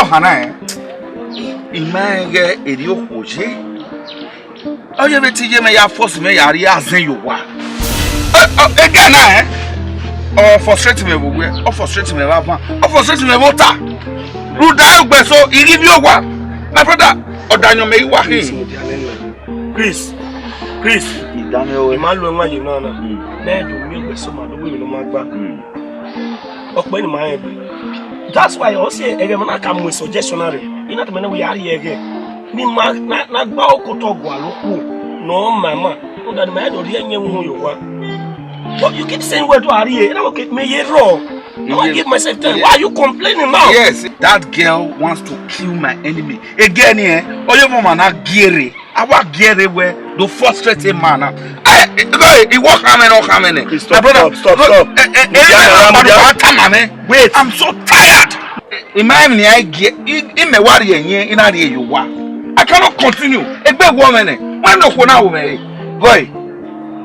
Hana Imanga Edio Hoje. Oh, you bet you may have forced me, Ariazen you were. Again, or frustrate me, or frustrate me, or frustrate me, water. Ruda, so he give you one. My brother, or Daniel may walk in. Chris, Daniel, Emmanuel, you know, then you meet with some other women on my back. Of my that's why I say again when I come with suggestion you know the we are here again ni ma na gba okotogwa loku no mama no that my do here nwu you wa but you keep saying where to are here na okay me here wrong no I give myself time why are you complaining now? Yes, that girl wants to kill my enemy again here oyo mama na giere our giere where the frustrated man he walk how many stop. Wait, I'm so tired. Imagine me I get in my worry in area you wa. I cannot continue. A big woman when no one now boy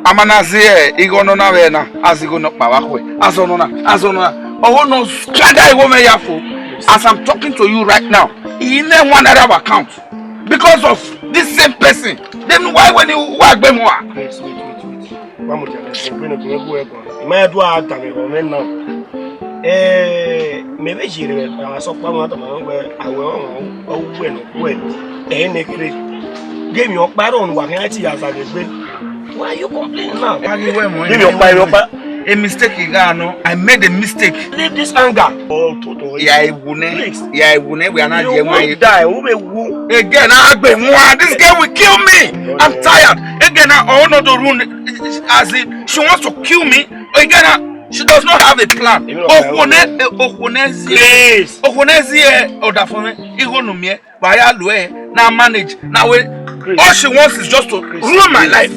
I'm an azie igono na wena as igono pawakwe azona oh no scatter woman yafo as I'm talking to you right now in one other account because of this same person. Then why when you work them more? Wait. Vamos a do a también now. Me ve gire a so pa mo to mo we awe o we nekere game your baron wa kan ti asa gbe. Why are you complaining now? Give your a mistake igano. I made a mistake. Leave this anger. Oh toto. We are not here. Die. Again, this girl will kill me. I'm tired. Again, I honor the rule as in she wants to kill me. Again, she does not have a plan. Now manage. Now all she wants is just to ruin my life.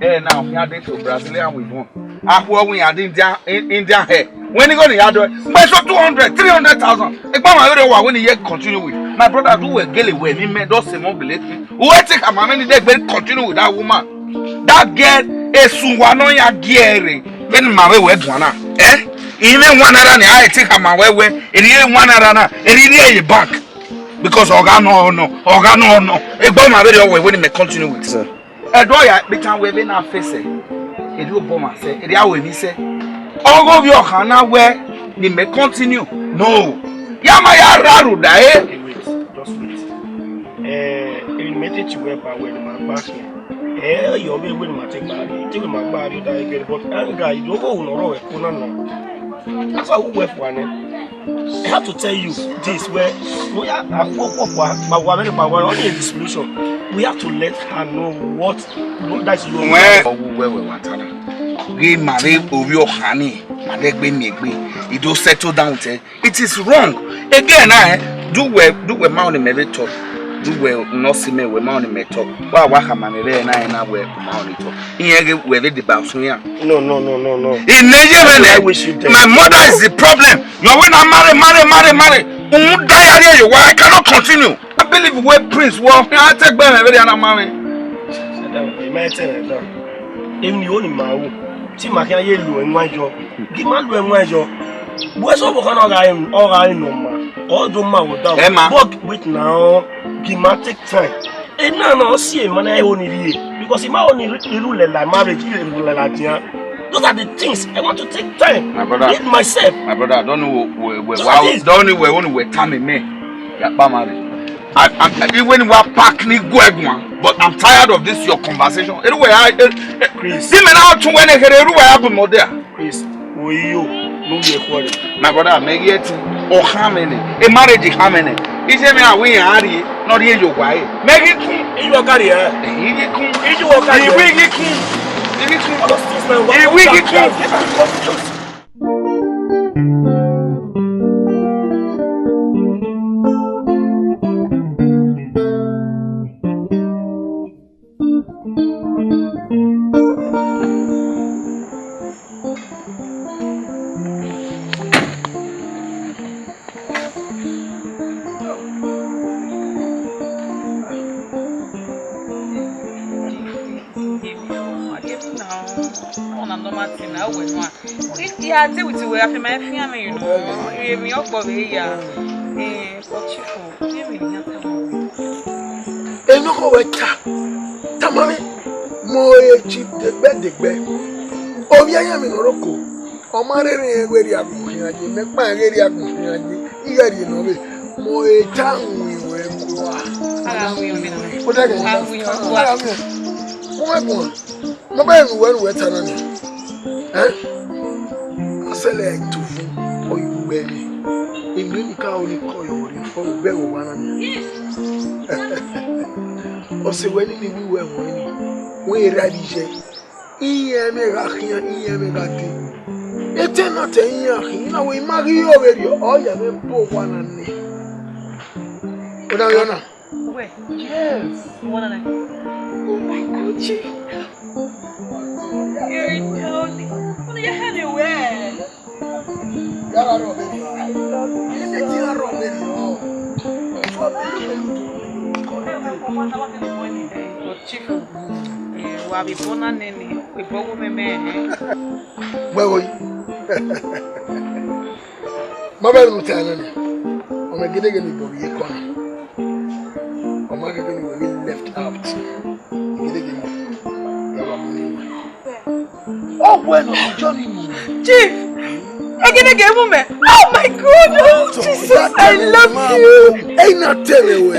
Now we are dating to Brazilian with one. After we are Indian hair. When you go to the other, but so 200, 300,000. If my when you continue with my brother do a girl when he made us a mobile. Who take a man day continue with that woman? That girl is Suwano ya Giere. When my way went one. Even one another, I take a man where it is one another, it is a bank. Because organo no. A bomb my video when he may continue with sir. A doya become within our face. A do bomb say, it will be say. All of your Hana where they may continue. No. Yamaya Raru die. Wait. It made it to where I went my back here. You'll be with my take my body die again. But anger, you don't go no. That's how we work one. I have to tell you this where we are only a solution. We have to let her know what that's your we marry over your honey. It don't settle down. It is wrong. Again, I do well mountain me talk. Do well not see me we mountain me talk. Why am there na we mountain talk. Here we the bounce here. No. In Nigeria, my mother is the problem. You when I marry. I cannot continue. I believe where Prince was. I take back every other marry. Even you only my see my can yellow and white job. Give man and white job. What's over I know, all the man without work with now. Give man take time. And now see man I only because he might only rule like marriage, those are the things I want to take time. My brother, lead myself. My brother, I don't know where only time me. Yeah, married. Even we are packing but I'm tired of this your conversation. Anyway, Chris. See me now to when I get everywhere more there. Chris, who you? No be my brother, make it or how many? A marriage how many? Is me away Harry, not here your wife. Make it in your career. He will no matter now when one. If you are deal with you, after my family, you know, you up for the year. But you really no go weta. Tamami mo cheap the bed. Obi aya mi noroko. O ma re eweri agun aje me pa eweri agun aje. Igari no be. Mo tanwi we kwa. Ara we on me. O da ke. Mo ba en we weta na ni. Select to o iwe ni. Emi ni ka oni ko yo ri fo be wo wa na ni. O se we ni we wo ni. We radije. Iye me ga khian, iye me ga ti. Ete na te iye na we magi yo be yo. O ya me po wa na ni. O da yo na. Wait. Yes. One of them. Oh my God, Chief. You're totally. What are you heading where? Yara ro be yo. Ete ti ro be yo. Chief, wa bi bona nene, we bogo meme. Wewe. Mabel mutana ni. O me gidege ni bobi e kona. O ma gidege ni we left out. Gidege ni. Ya wa muni. Oh bueno, Johnny. Chief. Oh my God, Jesus, I love you. Ain't not telling we.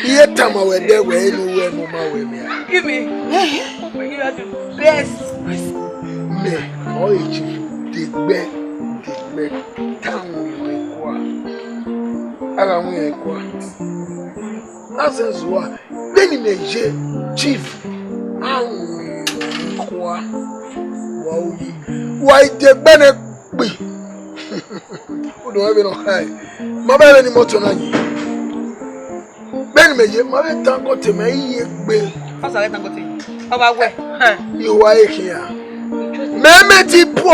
Ye tama we there we anywhere no ma we me. Give me. You are the best. Me, oh Chief, the town we kwa. Ala mu kwa. Nonsense wa. Beni meje Chief. Awu kwa. Why the bene bi. Odo wa be no high. Ma ba ni moto na yi. Beni meje ma be tanko te me yi gbe. Asa le tanko te. Oba we. Iwa e here. Meme ti po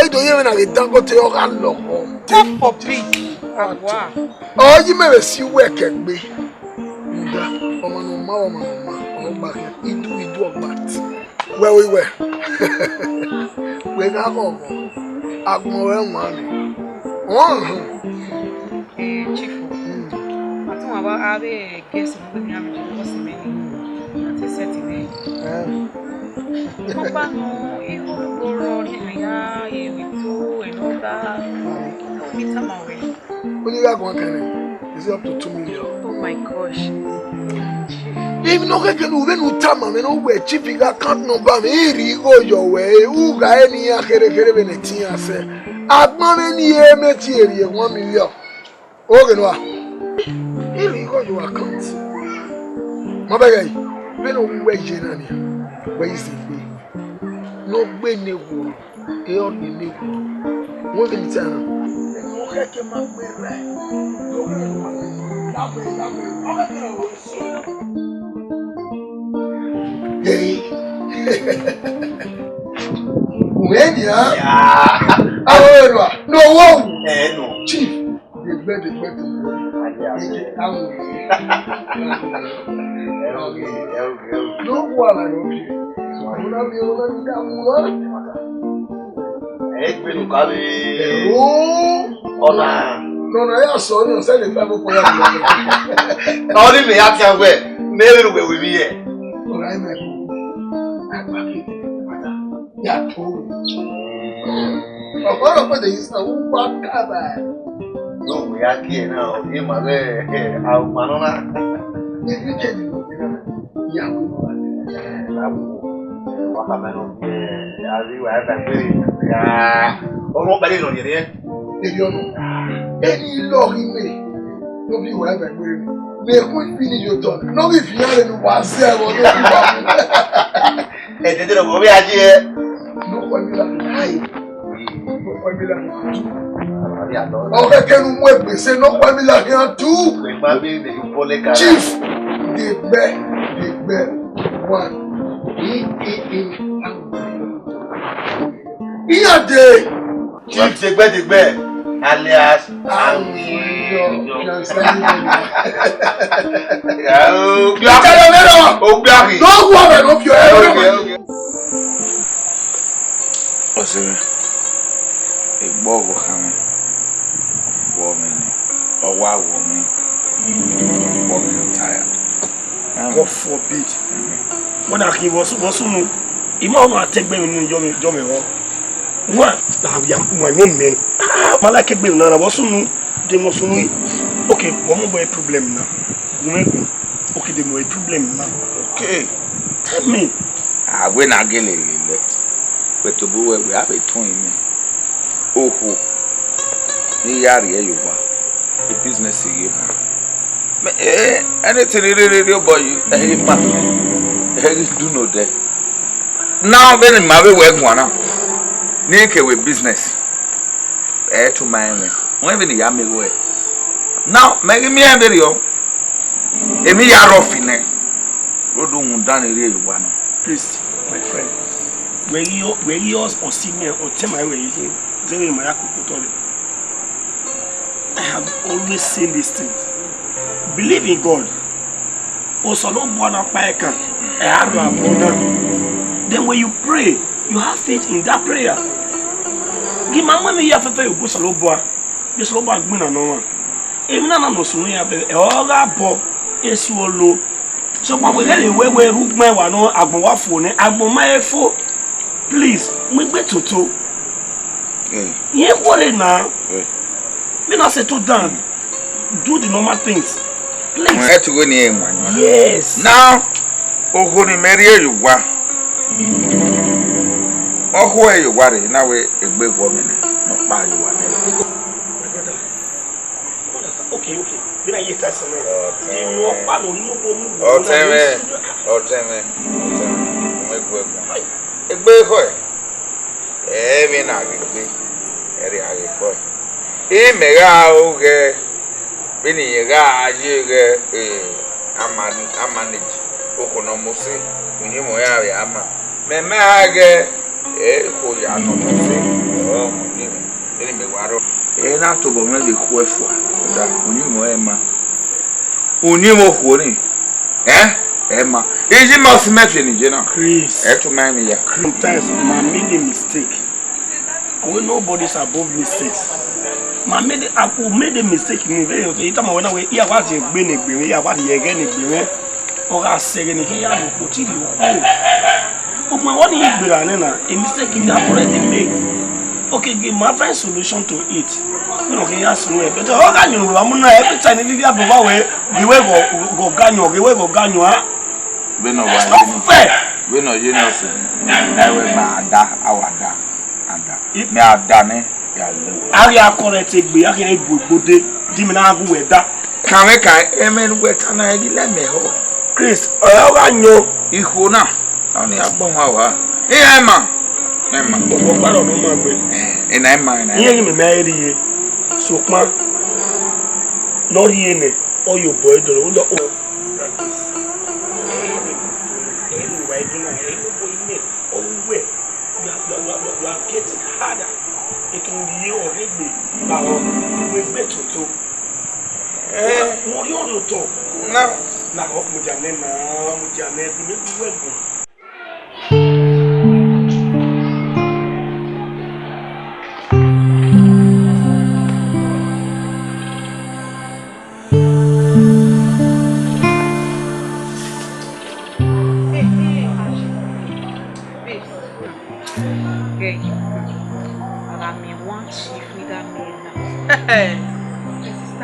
ido ye na le tanko te o ga lo mo. Top for big. Wow. O yi me be si work egbe. Nda o ma o ba ke idu ogbat. Where we were. We got home. Agmo money. Chief. I think about how they guess with me because many. That's set in it. Papa no, you go round here, you do and all that. Meet some away. When you got one kind, is it up to 2 million? Oh my gosh. Even no can even utama me no we Chief ga account number me ri go your way u ga eni ya kere be netin ase agbon me ni e meti eri 1 million o ge no a ri go your account mo be gai be no we je na ni we is be no gbe ne wo e o ni ne wo mo be ti ana mo keke ma gbe re no ge no la be o ga ke o Hey. When ya? No, no. Chief. The bed. No one I know you. No, I saw you send the family for you. Only me have to wear. Never will we be here. Yeah, true. What about the Easter? Who back cover? No, we are here now. In my way, our manona. You can do it. Yeah, what a man of you have a very. Nobody on here. If you know any law in me, nobody will have a very. May we finish your talk. No, if you are in was there, and they don't go here. No one will hide. Okay, can we say no one will here too? Chief, the best one. Here they. Chief, the best. Alias, Don't worry, your head. sir. A bog of hammer. Woman. A wild woman. Walking tired. God forbid. When I give us no. Imam take me in Jommy. What? My woman. I like it being none of us. They must know. Okay, one more problem now. Okay, the more problem now. Okay. Tell me. When I get it, but to go we have a twin. Oh, you are here, you are. The business here. Anything really boy, you do know that. Now, then, in my way, one Nick with business. To my man. When the yammy way. Now, make me a video. Emi ya rofine. Rodo mundane re one. Please, my friend. Where yours or see me or tell my way here. Then my I have always seen these things. Believe in God. Also, no one up by then when you pray, you have faith in that prayer. Give my money here for you, go salo boa. Just lo bag me na no. Even na no so ya be all that bo esuolo. So but we get we root my wa no agbonwafo ni agbonmaefo. Please, me gbe toto. Ye worry now. Me na settle down. Do the normal things. Please. We to go near one. Yes. Now, oh, ni marry you wa. Oh, where you worry now? We a big woman, not buy you one. Okay. When I hear that, na to bo me de ko efo da onimo ema onimo hori ema eji ma se mefe ni je na Chris to mind me ya sometimes I made a mistake. When nobody's above mistakes. I made a mistake in the time when I hear what you've been a bring here, what you again a or I say again here, what you but my one is a mistake you have already made. Okay, give my find solution to it. Okay, yes, no, but how can you every time you have go away, the way go ganyo, the way go ganyo, we no it's not fair. We no you know say I will ada awada ada me adane ya lu ari correct egbe akere gbode di mi na gu weda kan we kan emen weta na igi le me ho Chris o ganyo ihu na oni agbon wa ema o gbaro no ma gbe ina ema yin mi me ri so pon lori ene o yo boy do lo practice anyway do na you are getting harder. It can be already with better to now Mujane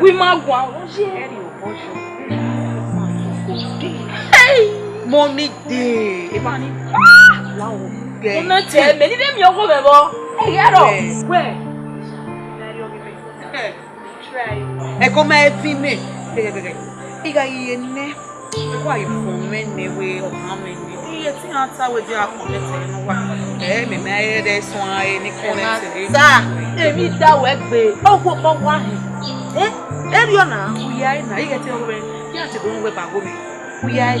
we ma gwa money day ebani lawo ge ona te me ni dem yo go bebo yero where try e come e fi me iga iye ne kwa ifun me ne we o ma me ni iye ti an ta we je akonete no wa me me aye de so aye ni konete sa emi da we gbe owo po wa eri ona uya na iye ti o we ya ti go we ba go mi uya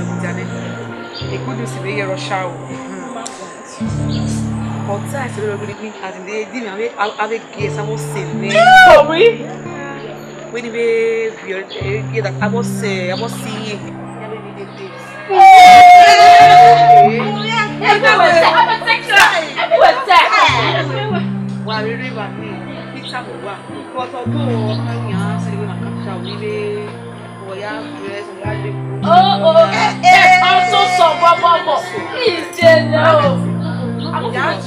Mujane e good news be yero sha o outside se lo gbe as in dey di me ave ge samo se ni sorry we ni be ge that I was see everywhere Wa rere wa ni pizza mo wa. Ko to do yan se we na ka sha o ile o ya dress o ya le. I'm so sorry. Ije no. I want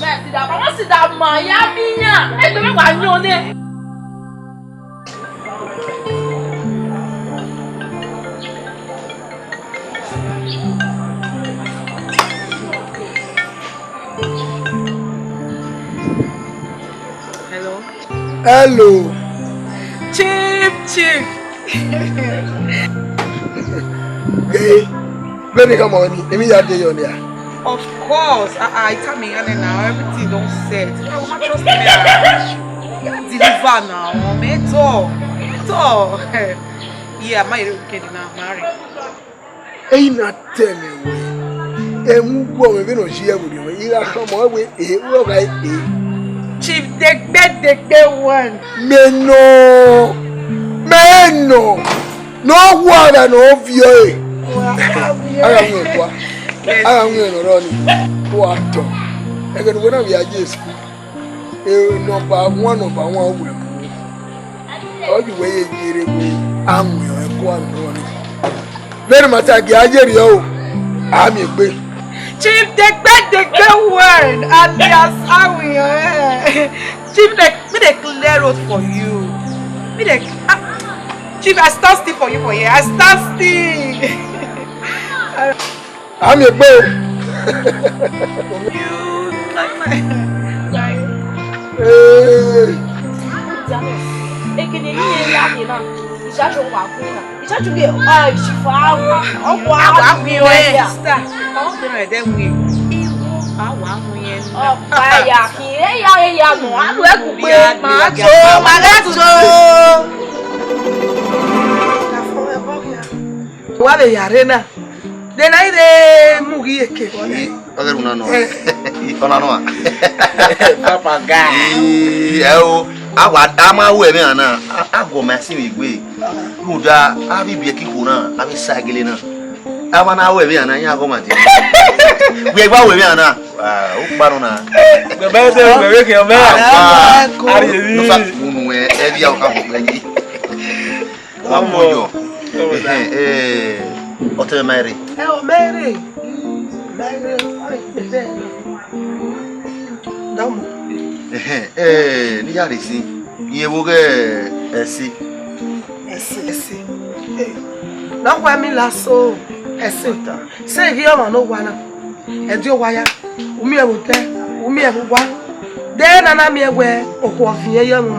to see that man. Ya minya. E do me wa nyo ne. Hello. Chief. Hey, when you come on, let me have the on there. Of course. I tell me now everything don't set. I will trust me. Deliver now. Me talk. Yeah, my kid now married. Ain't not telling me. And who go me no share with you. You come away. Chief, the one. Meno. No water, no view. I am going to run water. I can whenever we are just number one will. All the way, I'm going. Very much I get you. I'm a big. Chief, the one. And yes, I will. Chief, me the clear road for you. Chief, I start still for you for here. I start still. I'm a boy. You like my like. Ekene ni ya ni na. Ìṣàjò wà fún na. Ìṣàjò ge ìṣìfà ọ̀pọ̀ àwọn ẹ̀ star. Àwọn ọ̀dọ́ rẹ̀ dẹ̀ wí. Ìwọ àwọn àwọn yẹn. Ọ̀pá ya kì í ya nù. Àlọ́ ẹ̀kú pé màá jó. Wale yarena. De na ide mugi eke. Oger una no. Ona no. Papa guy. Awa ama we me ana. Ago ma si mi gbe. Muda abi bi ekiko na, abi sagele na. Ama na we me ana nya go ma ti. We gba we me ana. O paro na. Bebe de we ke o me. Ari no fa unu e bi ya o ka bo gbe. Amojo. Ote Mary. Mary. Damo. Ni ya resi. Iye wo ge esi. Na wa mi la so esi ta. Se ri o no wa na. E di o wa ya. Umi e wo te, umi e wo wa. De na na mi e we okwo ofin ye mu.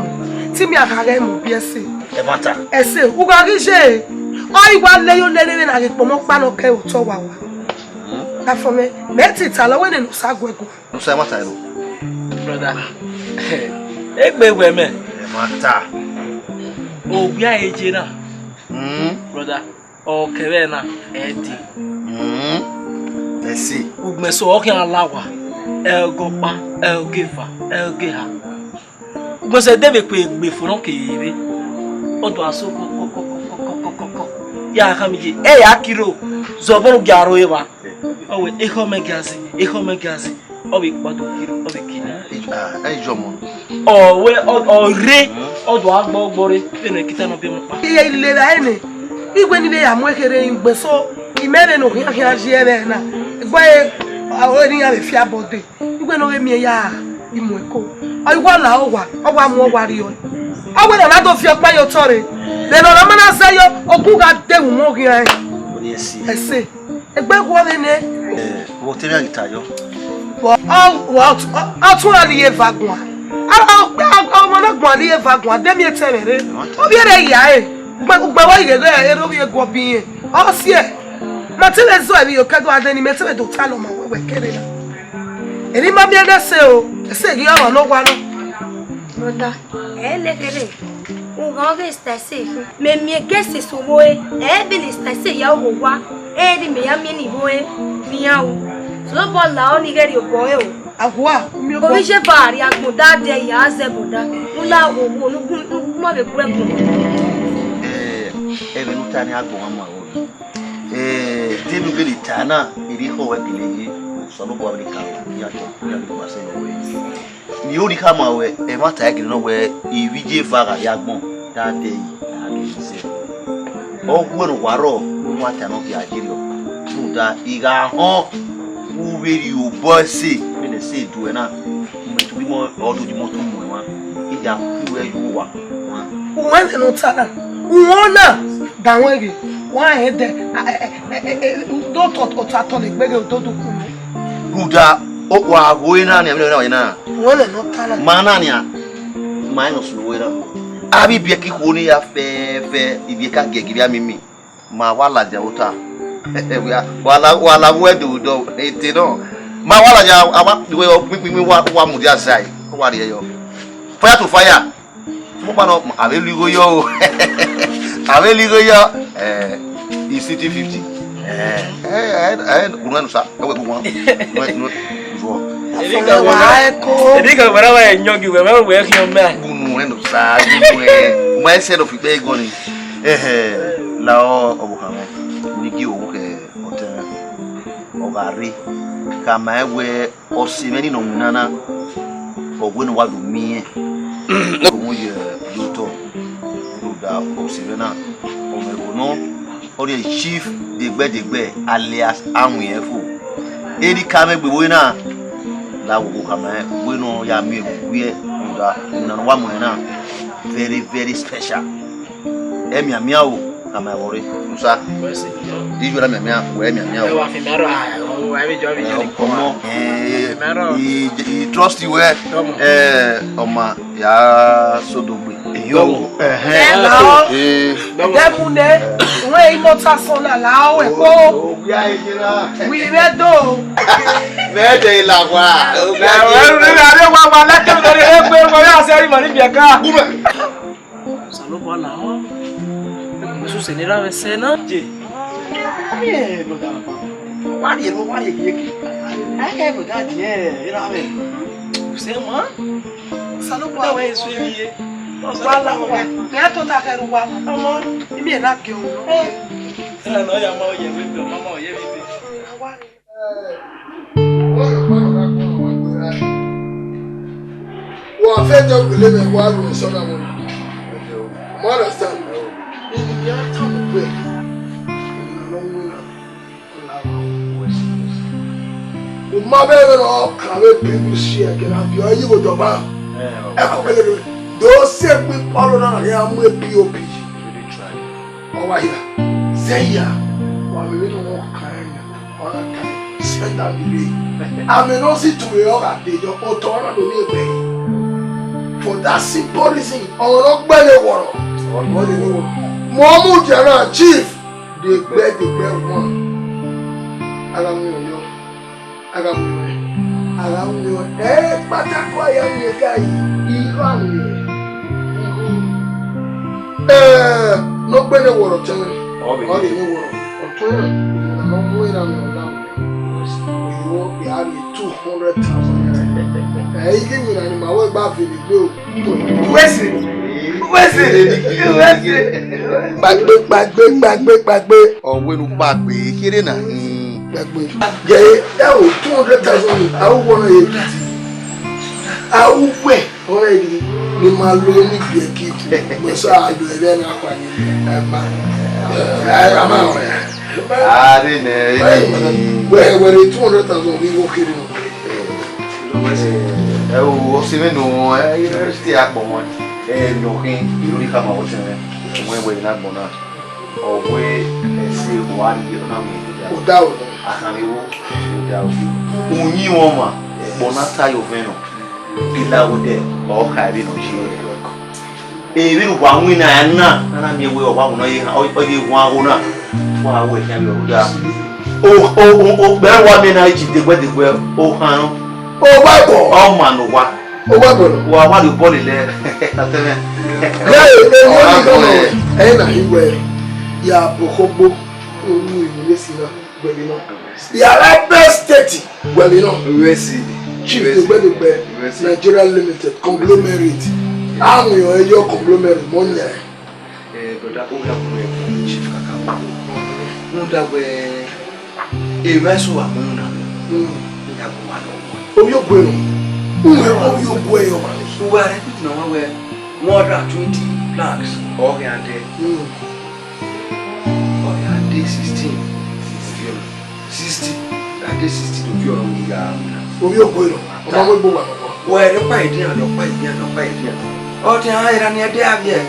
Ti mi akare mu bi esi. E mata. Esi, u ga ri se. Oi wa le yo lere na ke pomo pa no ke o to wa wa. Na for me ti ta lo we ni no sagwego. No say mata ro. Brother. Egbe we me. E mata. Obi a eje na. Brother. O kere na edi. Esi. Ugme so o kan alawa. Elgopa, elgefa, elgeha. Ugme se debe pe egbe fun ke ire. Odo asoko ya kamiji ya kiro zobonu gyaro ewa owe eho megazi obi gbado kiro obi kina Jomo owe ore odo agbogbore ene kita no bi mo pa Iye ilera ene igwe ni ya mo ekere igbe so imere no ya jere na igwe awori ya be fi abode igwe no we mi ya imu eko oywa la ogwa mu ogwa ri o ogwe na do fi opa yo tore le no mana sayo oguga dewu mo gian esi ese egbe gwo le ne wo temi agitayo tún ali evagun ọmọ náà gbọ́n ali evagun adẹ́mi ẹ̀tẹ̀rẹ̀ rẹ̀ ó bí ẹ̀rẹ̀ ìyá ẹ̀ gbẹ̀wọ́ ìrẹ̀lẹ̀ ẹ̀rọ bí ẹ̀gọ́ bí yẹn ọ́ sí ẹ̀ màtílẹ̀ zọ ẹ̀rí òkèdọ̀ adẹ́ni mẹ́tẹ̀rẹ̀ tó tá lọ́mọ wẹ̀wẹ̀ kéré náà èmi má bí ẹ̀dẹ́ ṣe o ẹ̀sẹ̀ ìrí ọ̀rọ̀ ló wá náà. Broda, lekere. Unga ge stase. Me gese soboe. Bele stase ya owa. Ri me ya mi ni boe. Mi ya o. So bo la o ni geri oboe o. Agwa, mi o. O bi se bari agboda de ya ze boda. Nla wo nugun mo be gure kun. Ebe nuta ni agbo mama o. Denu bele tana iri ho we geleje. So no bo abi ka ya to ya ni ma se no we. ni ori kama we e mata ya gino we ivije faga ya gbon that day agise o gwero waro nwata no bi ajiri o so da iga ho uberi o bossy me ne say do na metu bi mo odo di moto mo wa ija kuwe yo wa When no tana. Uona danwegi. Wa hede do to tatonic bege do do ku. Ruda o wa goina ni amina na When no tana. mana ni a minus no wera abi bia ki ko ni ya fe ibi ka gegiri amimi ma wala ja uta wala wedu do eti no ma wala ja awa we pinpin wa mu dia sai ko wa re yo fire to fire mo pa no abeligo yo ECT 50 kuna nusa ewe kwa no Edika bara wa nyogi we ma we ki o me bunu endo sa we my set of be goni la o kama ni ki o ke hotel o gari kama we o simeni no nana o gwe no wa do mi o mo ye luto da o simena o me bono o de chief degbe alias anwu yen fo eri kama gbe wo na la wo kama we no ya mi we na wa mo na very very special emi amia o kama wore musa di jura mi amia we mi amia o wa fi mero o wa bi jo bi komo he trust you oma ya sodogbe yo Demune we imota sona la o eko. We redo. mede la wa wa la ke do re pe ko ya se ri mo ni bi aka salo bola o su se ni ra ve se na je bien lo da wa ye ki ai bo da je ra ve se mo Salo da kwa. we su ye Wala wa. Me to ta keru wa. Omo, imi na ke o. no ya ma o ye mi bi mama o ye mi bi Wa fe to gbele me wa ru so na mo. Mo understand. Ni ya ta mo pe. O ma be no ka we people share ke na bi o yi go joba. E ko be le do se pe polo na ya mu e POP. O wa ya. Say ya. Wa me no ka ya. O na ka. Send that be. I'm not see to your your author do me pay. For that simple reason, I'm not better water. Momu Jara chief, the bed one. Around you, but that's why I'm your guy. Not better water, tell me. All the new water. We have 200,000. I give me an animal back in the bill. Where's it? Back. or when you back be here na Yeah, 200,000. I want to eat. I will wait already. The man will only be a kid. Messiah, you are then I'm out. Where 200,000 we walk in. o se me no university akpomon no kin iruri kama o se me we na gbona o we se wa ni na mo O dawo. akami wo o dawo unyi won ma gbona tayo feno ila wo de o ka bi no ji wi ru wa wina na mi we o wa no yi o de wa wo na wa we kan yo da o be wa mi na ji de gbe o han O Bible. oh man wa wa the ball le atene na hiwe ya bokobo onu ìmúlẹ̀sí náà gbẹ̀lẹ̀ náà yàrá best state gbẹ̀lẹ̀ náà chief gbẹ̀lẹ̀gbẹ̀ Nigeria limited conglomerate àwọn èèyàn ẹyọ conglomerate mọ́nyà broda o ya kunu e chief kaka mo da we e meso wa mo na ya go wa no omi ògbénu Who are it no where 120 plaques or and there. Oh, yeah, day 16. 60. That day 16 of your own. Where the pie dinner, no pie dinner, no pie dinner. Oh, the higher than your dad yet.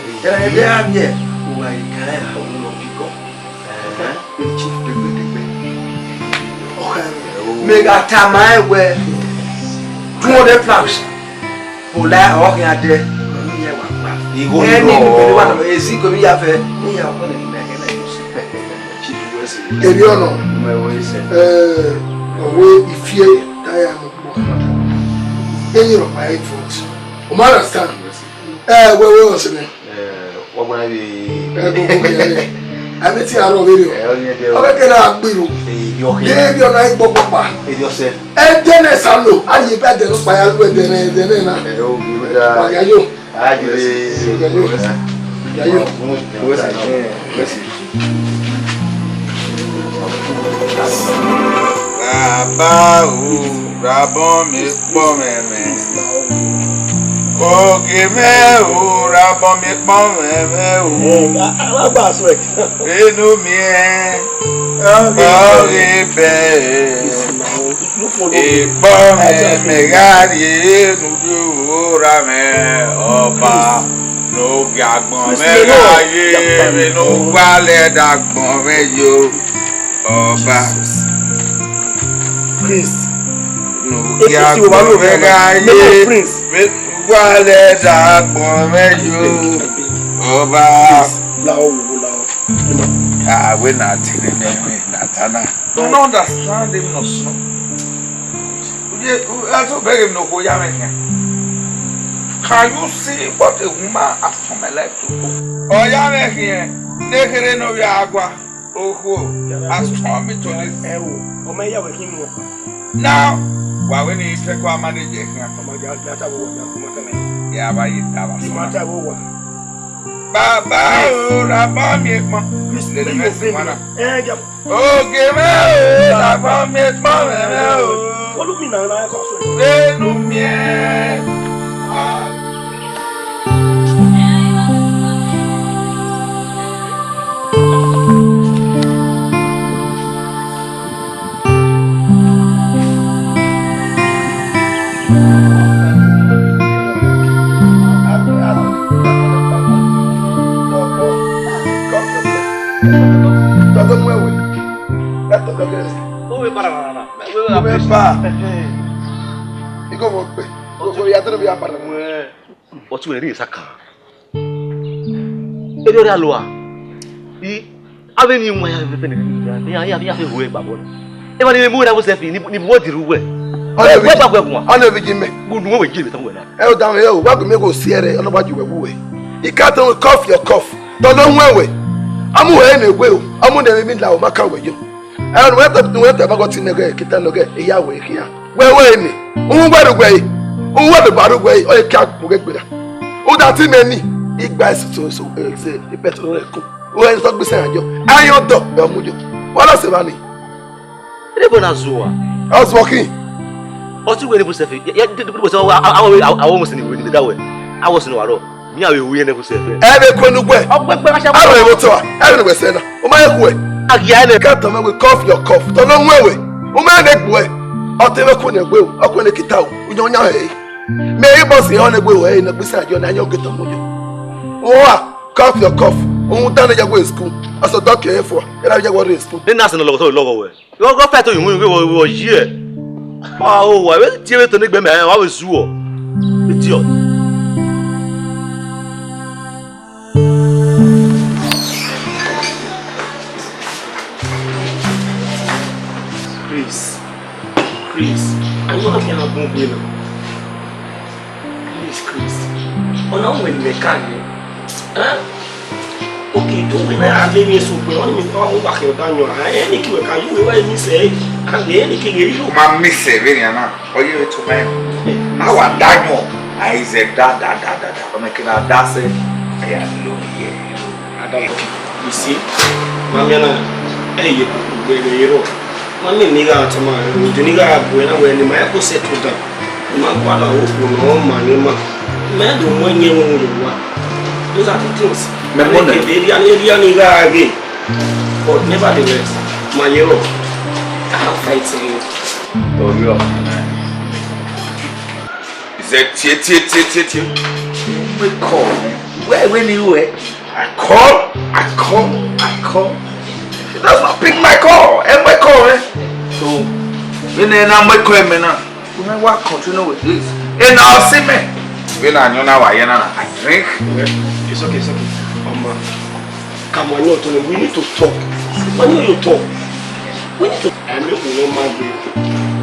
Why can I have no people? Chief, make a time I wear 200 plaques. Pull out walking out there. He goes one of his secret. We have I bet you are already. I can have Biru. You're like Boba. And then I saw you. I you better by a good than Oh, give me a rabon, make mom, Wale da meju oba we not Natana. Don't understand him no so. I to beg him no go Can you see what a woman asked for my life to do? Oh here, nekere no agua. Oh ask for me to this. Now why when you take our manager here? Yeah, by it, Baba, Rabba, make my little messy one. Oh, give me Rabba, make my follow me What you ready, Saka? Edo Alua. Avenue, my have way, Babon. Even in the mood I was happy, what did you wear? I never give me good woman. Give it away. Oh, down here, welcome me go see it. I know what you were away. You can't cough your cough. Don't know where. I'm away anyway. I'm on the middle of my car with you. I don't know what I got in the Kitanoga, a Yahweh here. Where were you? Who were the way? Who were the bad way? Or a cat will get with her. Who that in any? It buys so the better. Who is not beside you? I your dog, what else, Manny? I was walking. What you were able to say? It was I almost in that way. I was no at all. Me, I will never say. Every corner way. I don't know what I never said. Oh, my way. Again, I can't tell me we cough your cough. Don't know where. Oh, my neck way. I'll tell you when you will. I'll call it out. We don't know. May you boss on the way in the beside you and you'll get on with you. Oh, cough your cough. Oh, down at your way school. I saw doctor here for. And I just want to school. Then that's another way. You'll go fat to you when we were here. Oh, I will tell you to make me. I was sure. It's your. Chris, I know I cannot go with you. Please, Chris. On our way, we can't. Okay, don't be mad. Leave me so good. I'm going back here. Daniel, I ain't going to you. What you say? I'm going to you. My miss, Viviana. Or you to me? Now, I'm Daniel. I said that. I'm making a dance. I am here. I don't know. You see, Mamma, hey, you. Mami niga atama, nigga when I settle down. Makwala open no money ma. Men don't want you when you want. Those are the things. Again. But nevertheless, my hero, I have fighting you. Oh, you he said, Tie. We call. When you were, I call. He does not pick my call. And my call, eh? So, when I'm my call, we will continue with this. And I'll see me. When I know now, I drink. It's okay. Come on, we need to talk. When you talk, we need to. I make no man be.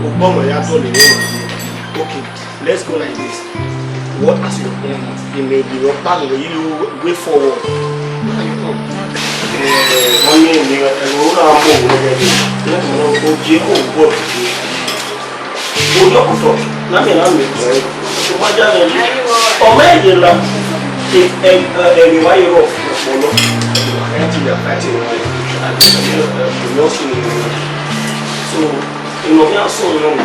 Obama, you told me. Okay, let's go like this. What is your plan? You may be your plan. You way forward. Where are you from? Money, you are so, in the so long,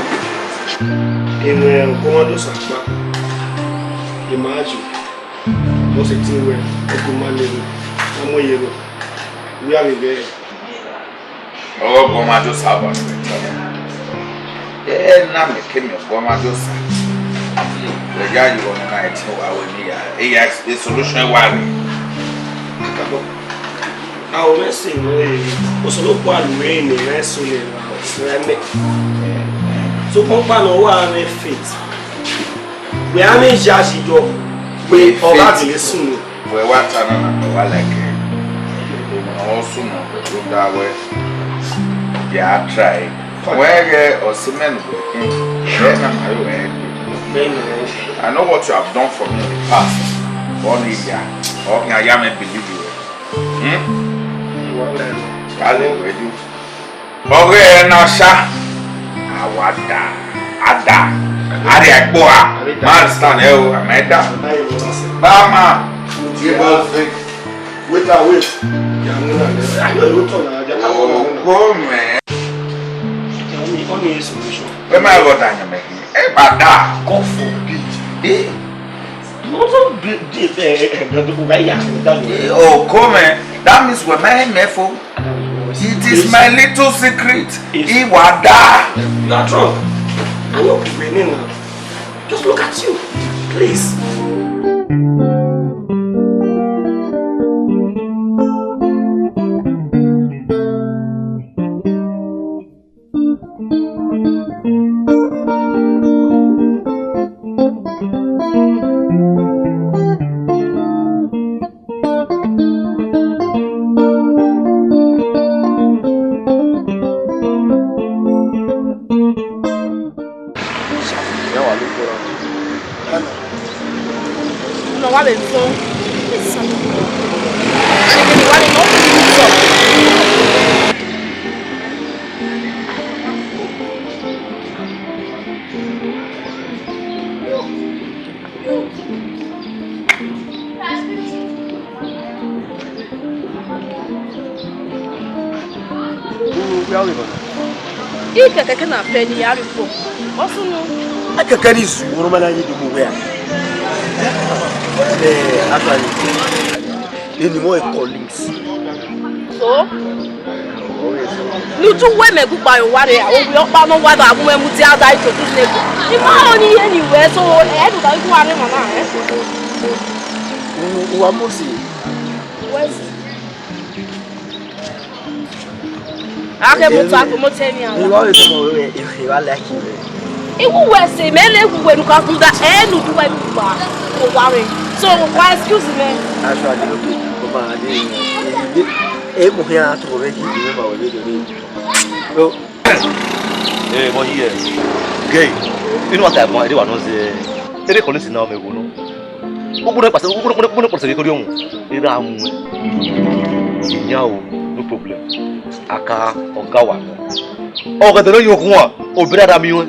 in Commando Sapa, imagine, what's a thing where a command we are in there. Oh, Commando Sapa. Now came your Commando Sapa. The guy you want to night, AX, the solution worry. I will say, also look one rain in wrestling. So, Compano, one fit. We are in Jashi job. We all have to listen. We want to like it. Also, no, that way. Yeah, try. Where or cement working. I know what you have done for me in the past. Only yeah. Okay, I am believe you. Okay, now, sir. Ada boa. Man stand here, Amanda. Mama. Wait. I know you told her. Oh, man. Only a solution. Where my God are making? Eh, but that God forbid. Oh, come on. That means we're my mefo. It is my little secret. Iwada. You are drunk. I'm not complaining now. Just look at you, please. Keke na penny ya rifo. Osu no. Keke ni su ro mana yi dubu where. Actually. Any more colleagues. So? Lu tu we me gba yo ware ya. O bi opa no wa do agun emu ti ada ito tu ne. Ni ma oni anywhere so e do ka ku ware mama eh. Wa mo si. Where's ake moto akomoteni ala. Iwo le mo we e wa like you. Iwu we say me le ku we nu ka kun da e nu du we gba o ware. So why excuse me? Actually okay. Ko ma de e mo ya to re ji ni ma o le de. So mo here. Gay. You know what I want? They were not say. They call this now me go no. Ogun pase ogun pase ko ri ohun. Ira mu. Nyawo no problem. Aka oga wa no o ga de lo yokun wa o bi dada mi won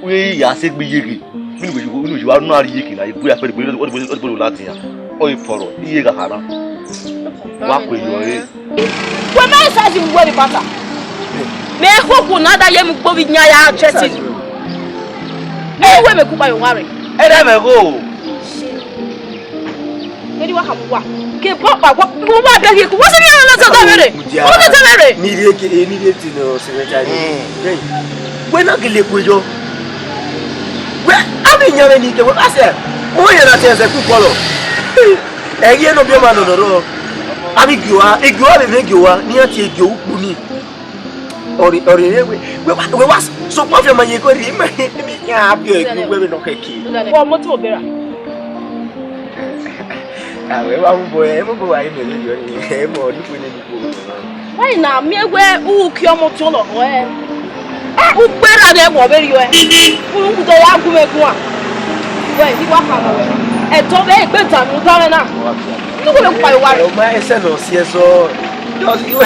we ya se gbe yegi mi wa nu ari yegi na ibu ya fe gbe o lati ya o iforo iye ga hara wa pe yo re we ma sa ji wo ni pata me ko ku na da ye mu gbo bi nya ya cheti Ewe me kuba yo ware. Ede me go. Edi wa kabwa. Ke papa wa be hi ku. Wo se ni na so ta mere. Wo be ta mere. Ni re ke ni re ti no secretary. Hey. We na ke le kujo. We abi nyame ni ke we ase. Wo ye na te se ku polo. Eye no bi ma no no. Abi giwa, egiwa be giwa, ni ati egiwa ukpu ni. Ori we was so mafia manye ko ri me ya abi egiwa be no keke. Wo mo ti obera. Ah we wa mo wa ime ni yo ni e mo ni ko ni ko. Why na mi egwe u ki omo ti lo ho e. U gbera de mo be ri o e. U to ya gu me gun a. We ni wa pa mo we. E to be gbe ta nu dare na. Tu ko le pa yo wa. O ma ese no si eso. Just you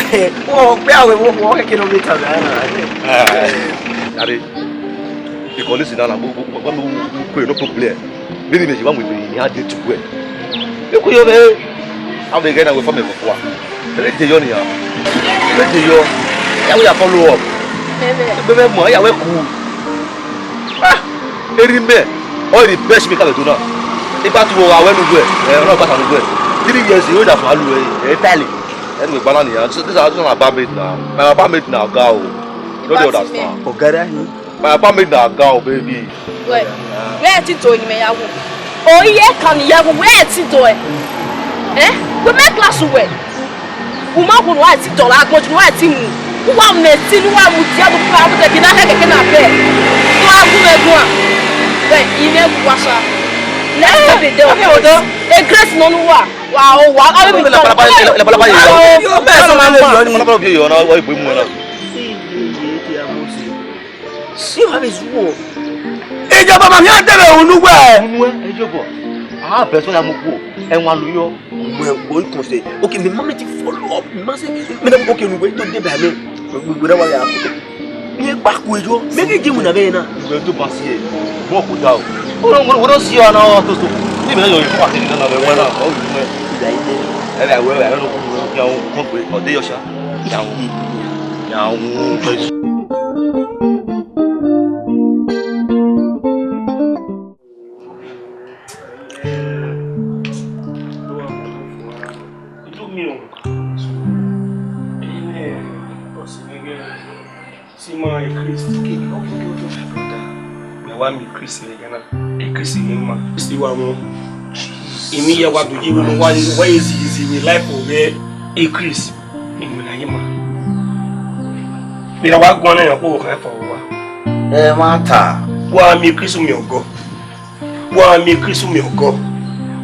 wo pe awe wo kilometer na. Are. Because listen na mo ko no problem. Bini me jiba mo ni ha de tuwe. Eko yo be. Am be gena we for me for. Ele de yo ni ha. Ele de yo. Ya we follow up. Bebe mo ya we ku. Ah! Eri me. O the best me ka le do na. Ipa tu wa we nu gbe. No pa ta nu gbe. 3 years you da fa lu e tali. Anyway, banana ya. This is my apartment now. My apartment now go. No dey understand. Ogara ni. My apartment now go, baby. Where ti to ni me ya wo. O ye kan ya wo where ti do e. We make class we. U ma ko no wa ti do la gbo ju wa ti mu. U wa me ti ni wa mu ti ado pa mu de bi na he keke na pe. To a gu me gu a. We ime gu wa sa. Let's be there. E grace no no wa. Wow, wow. I will be La palabra yo me so ma mo ni. La palabra yo na o ibo mu na. Si wa be zuwo. Ìjọba ma mi ade be onugbe. Ejobo. Ah, person ya mo ku. Enwa lu yo. Mo ko se. Okay, me mama ti follow up. Me say me dem okay onugbe to de ba me. We da wa ya. Ni pa ku ejo. Me ke jimu na be na. We to pass here. Mo ku da o. O no si o na to so. Ni me yo ko ati na be wa na. O yu me. Ele awe awe no ku ya o ko pe o de yo sha. Ya o. Ya o pe. Imi ya wa doji we no wa easy me life over increase imi na yema bi na wa gbon na yan ko kan fa wa Ma ta. wa mi increase mi ogo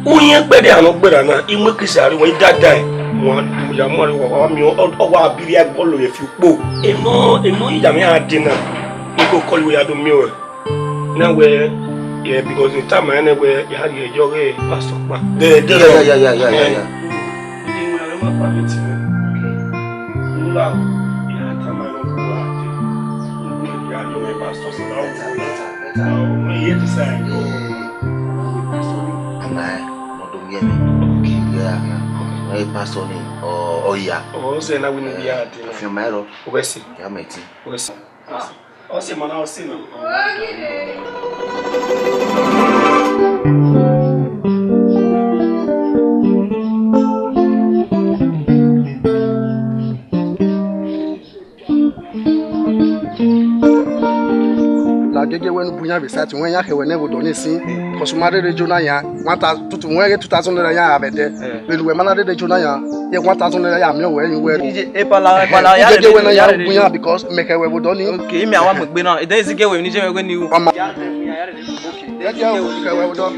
uyen gbede anu gbera na imu increase ari won dada mo ya mo wa mi o wa biri agbolo ye fi po emo ija mi adina iko kolu ya do mi o na we. Yeah, because in time I never had a job, pastor. Yeah. Gege when bunya be sat when ya he when never done sin kosumare de jona ya 1000 tutu when 2000 naira ya abede belu we mana de jona ya ye 1000 naira ya me we ije epala ya gege when ya bunya because make we we done okay me awa mo gbe na e dey zige we ni je we ni o okay gege we we done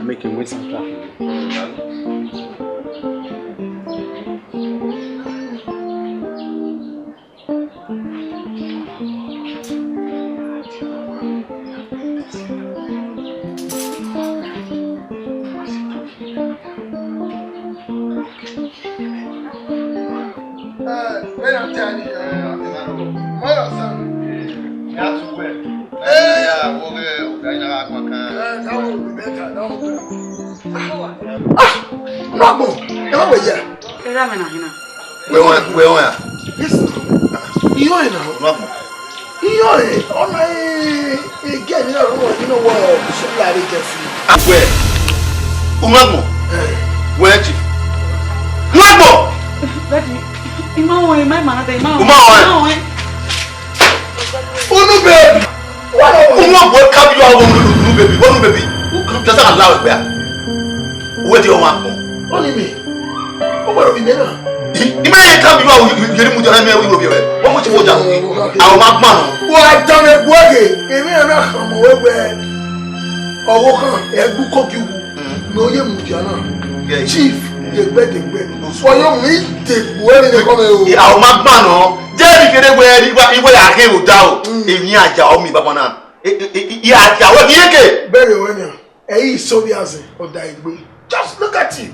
make him wait some traffic. Nabo, ela we ya. Era mena hina. We want Yes, you know. You on again, you know what? Should I just where? Umamo. Where chief? Umamo. Imao, my mother, Umamo. Unu baby. Umamo, what come you out of baby? One baby. Who doesn't allow it there? Where do you want? Only me. What you mean? You may come you out, you didn't move your hand with you. What would you want? Our man. What done it working? If you are not from where or walk on a good cook you. No, you mujana. Chief, the bed. For you meet the way they come out. Our man, Jerry, get away. You were a hero down. If you are Jaomi Babana. Very well. Hey, so the answer or die. Just look at you.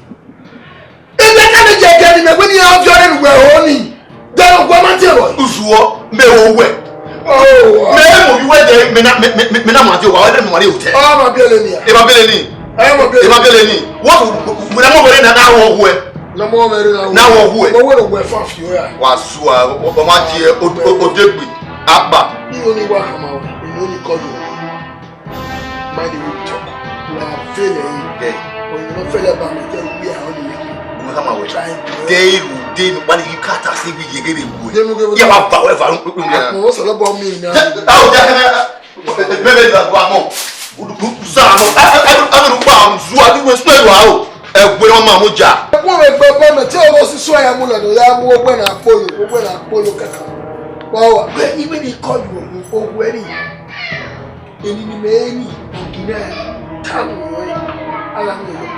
If they can't get me when you have joined, we're only. Then I'm going to tell you. Usual, me away. Oh, me where they may not do. I don't want you to. I'm a billionaire. If a billionaire. I'm a billionaire. What would I move in an hour away? No more now. What we're from you. Was what year or debris. Abba. You only walk him out. You only call you. Mind the way talk. You are failing. When you don't fail about me, then we are only making. They when you cut us, we get it. You have power. What's all about me now? Maybe that one more. I don't know. I will spell out. When I'm a moja. I tell us so I am when I follow you. Wow, even he called you already. In many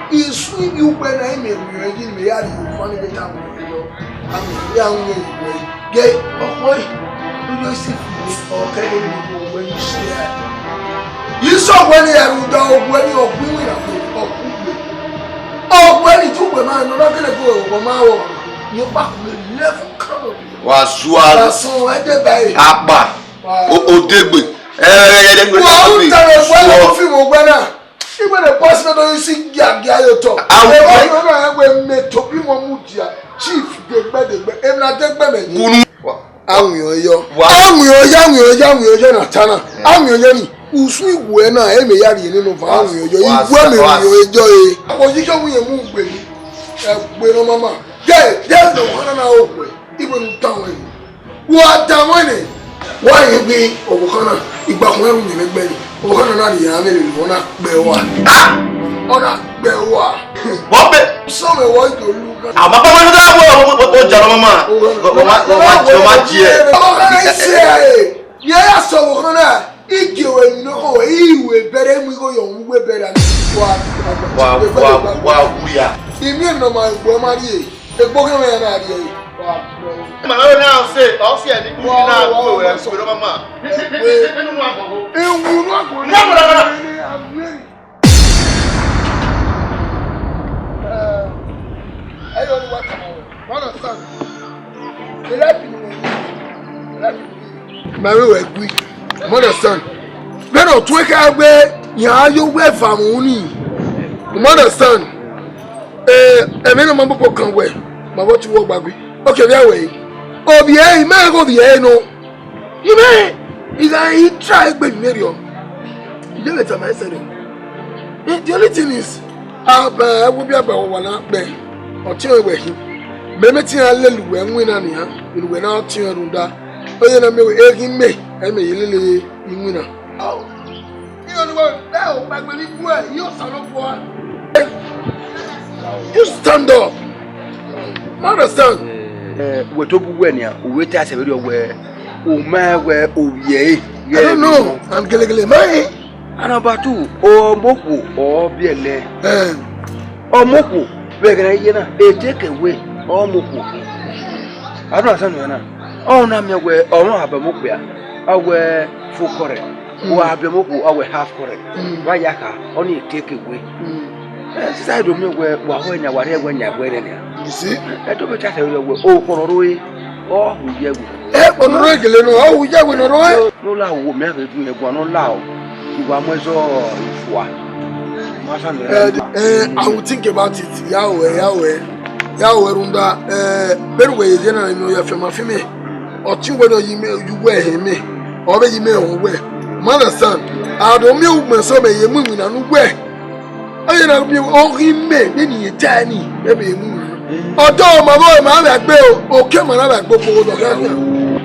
he swing you when I may be ready. Me are you funny the time? I mean, young way. Gay or boy, do you see me or can you when you see that? You saw when you are down when you are women or oh, when you took a man, not gonna go over my own. You back me left color. Was so I did by Abba. Oh, Debby. Even a person don't see Gaga talk. I will make to be more chief, the better, and I take them. I'm your young Tana. I'm your young who sweet when I am a young in you enjoy. What you can we move, baby? Bueno, Mamma. There's no one on our way, even town. What the why you be Okana? Ibakwan in the belly. Okana, the American, Ona Bewa. Ona Bewa. What? Some want to look at. I'm what Jarama. Yes, so Okana. If you know, he will better we go your way better. Wow, we are. You mean no man, Bomari, the Bogan. I now say, I'll see a new now. So, Mamma. I don't want to understand. Mary, we're quick. Understand? Then I'll tweak out where you wear from Uni. Understand? A minimum of can wear. My what you walk back. Okay, that way. Oh, yeah, you may go the no. You may. Is I try but Miriam. You let him answer it. The only thing is, I will be about one up there. Or tell away him. Memetin a little when winner, you went out to your room. Oh, you know, me, I may lily in winner. Oh, you don't know now, I believe where you're son of one. You stand up. Understand? We talk when we test a video where where I don't know. I'm Gilly May. And about two or Moku or Biele or Moku. We're gonna take away or Moku. I don't know. Oh, Namia where or no have a Mokia. I wear full correct. Or have a Moku, I will half correct. Wayaka only take away. I don't know where whatever when you're wearing it. You see? I don't know what oh, for Roy or who you have. On regular, oh, we have no Roy. No, lao will never do a one on lao. You are more so. I will think about it. Yahweh. ya werunda berwe general no ya fema feme otu we no yime yuwe heme obe yime onwe mother son adomi ugme so me yemu na nu gwe aye na bi o hime be ni tani be be mu odo ma bo ma ba gbe o ke ma na ba gbo ko do ka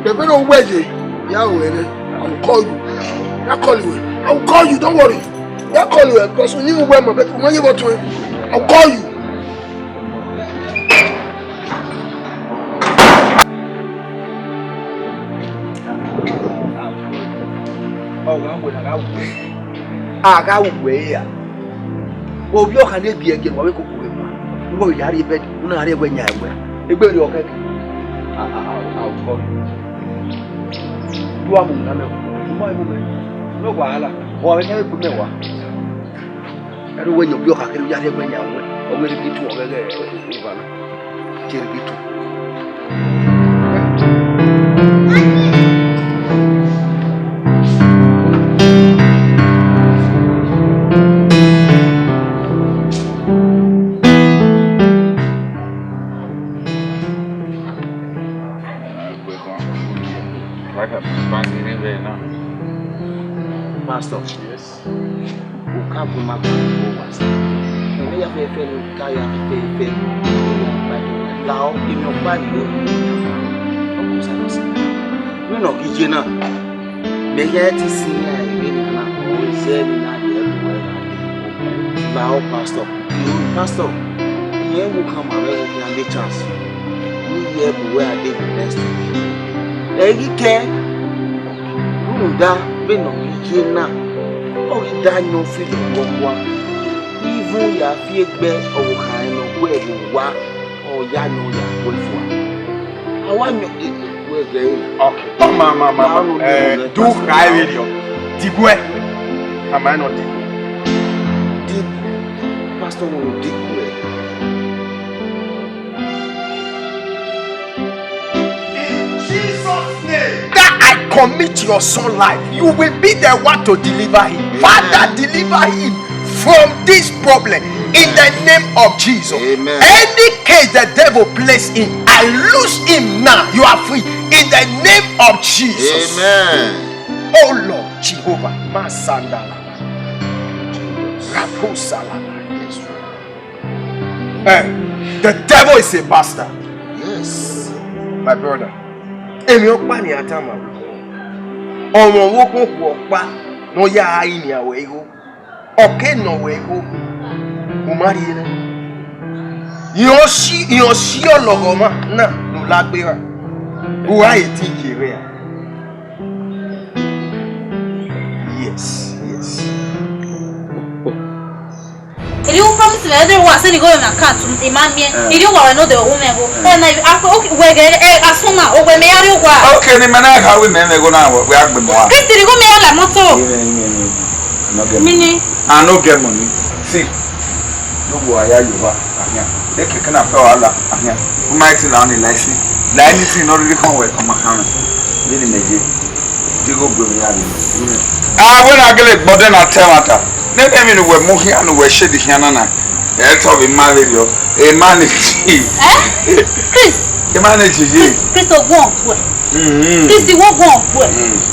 be be no gweje ya were I'll call you. I call you. I'll call you. Don't worry. I call you because when you wear my bed, when you go to it, I'll call you. Aga uwe obi o kan ebi ege wa we kokore ma ngo yari bed una ari egwe nya egwe egbe ri okeke I'll call you. Do am na me mo ibu me no wahala o we nya ibu me wa ero we nyo bi o ka kere yari egwe nya egwe o we ri bitu o gege ivana tiri bitu Pastor, yes. O campo mago boas. Eu ia ver pelo caia fe. Lá o que meu pai deu. Vamos assim. Não não que jena. Me quer te ensinar e na o zero na de lá o pastor. Pastor, eu vou camar eu tenho chance. We here where I did next week. Ele quer não dá bem não na o danyo fi gbogbo even ya fi egbe owo kan no we wa o ya no ya we fo awa nyo we gbe okay mama do cry radio digwe am I not dig pastor will dig we in Jesus name commit your son life. You will be the one to deliver him. Father, deliver him from this problem in the name of Jesus. Amen. Any case the devil placed in, I loose him now. You are free in the name of Jesus. Amen. Oh Lord Jehovah, Masandala, Rapusala. The devil is a bastard. Yes. My brother. Emi atama. Ọmọ wokun ku opa no ya ayi ni awo ego oke no we ego mo mari na yo si ologo ma na no lagbera o aye ti kire yes If you promise me everyone say you go na cat e ma mi if you want know the woman go na okay we get asuma o we me yari ogwa okay ni mana ka we me go na we agbe mo a Christy go me la moto mini I no get money see no go aya yoba ahia de keke na pe wala ahia o ma ti na ni license la anything no really come we come kan ni ni meje digo gbe mi yari when I get it but then I tell matter ne dem ni we mo hia no we she di hia na na e to be married yo e manage Chris e manage ye Chris o go on Christy wo go on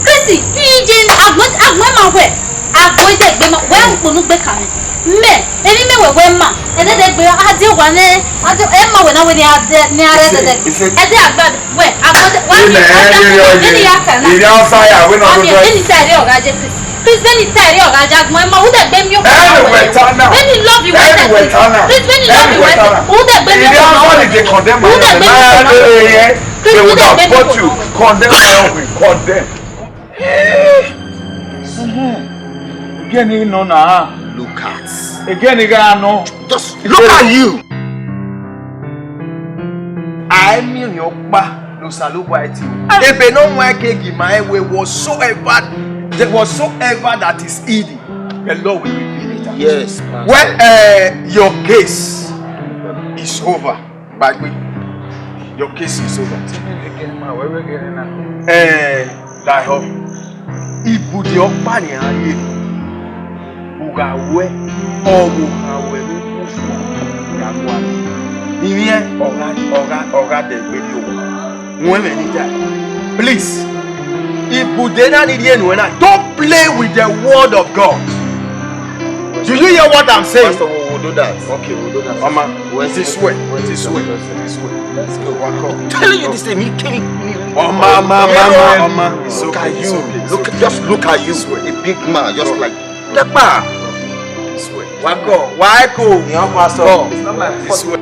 Christy ije agbo ma we agbo de gbe ma we nkunu gbe kan me eni me we ma e de gbe ade wa ne ade e ma we na we ni are de e de agbad we agbo de wa ni ya kan na ni ya fire we no do ni tare o ga je Please when you tell you Gajagmo who the blame you when you love you please when you love you who the blame you they condemn they would have bought you condemn again no na Look at. again no Just look at you. I mean your ba no salubo ati ebe no nwa kegi my way whatsoever that is easy, the Lord will reveal it. Yes. When your case is over, by the way, your case is over. That hope. Ibu di opa ni aye. Ugawe, owo awe ufu yagwa. Iye got the video. Women, please. If Budena need don't play with the word of God. Do you hear what I'm saying? Pastor, we'll do that. Okay, we'll do that. Mama, this way. This way. Let's go. Walk up. Telling you this thing, me killing me. Mama. Look at you. Just look at you. A big man, just like that man. This way. Walk up. Why go? Young pastor. It's not like this way.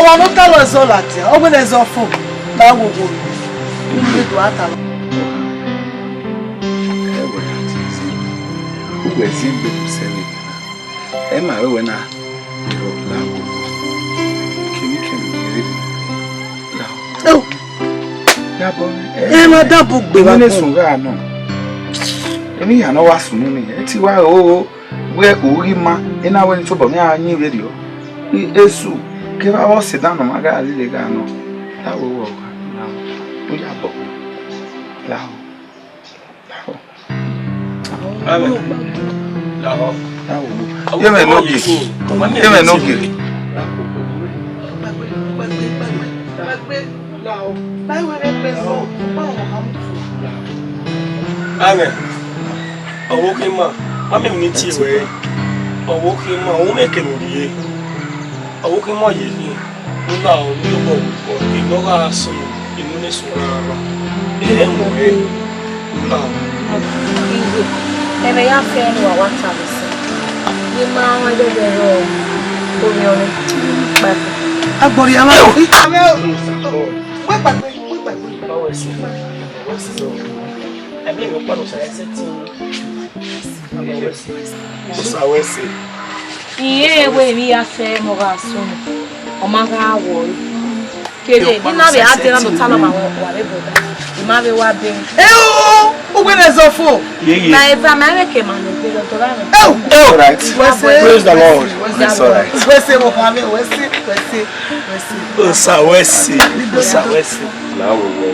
Oh, I'm not telling us all that. Oh, when there's a phone, that will go. You need to act out. Who was in the city? Emma, when I oh, Emma, that book, baby. Any I know what's money. It's why, oh, where Urima, and I went to Bomia, new video. Esu, give our sit down on my guy, Ligano. That will work now. We are both. Now. You may not give. You may not give. Amen. A walking man, I'm in it way. A walking man, who make it. A walking man, you now, you go, you know, so in Minnesota. Ebe ya fe no wata bese. Ni ma wa de ro omi oni. Ba. Agbori ama. We pa I mean, no part of setting. Iye we mi ya fe mo ga so. O ma ga wo. Kede, ni na be ate na no talo ma wo wa le boda. Ni ma be wa be. When is a fool? Na eva ma re ke ma no be do ra. Oh, right. Praise the Lord. It's all right. we say mo pa me, we say. Now we go.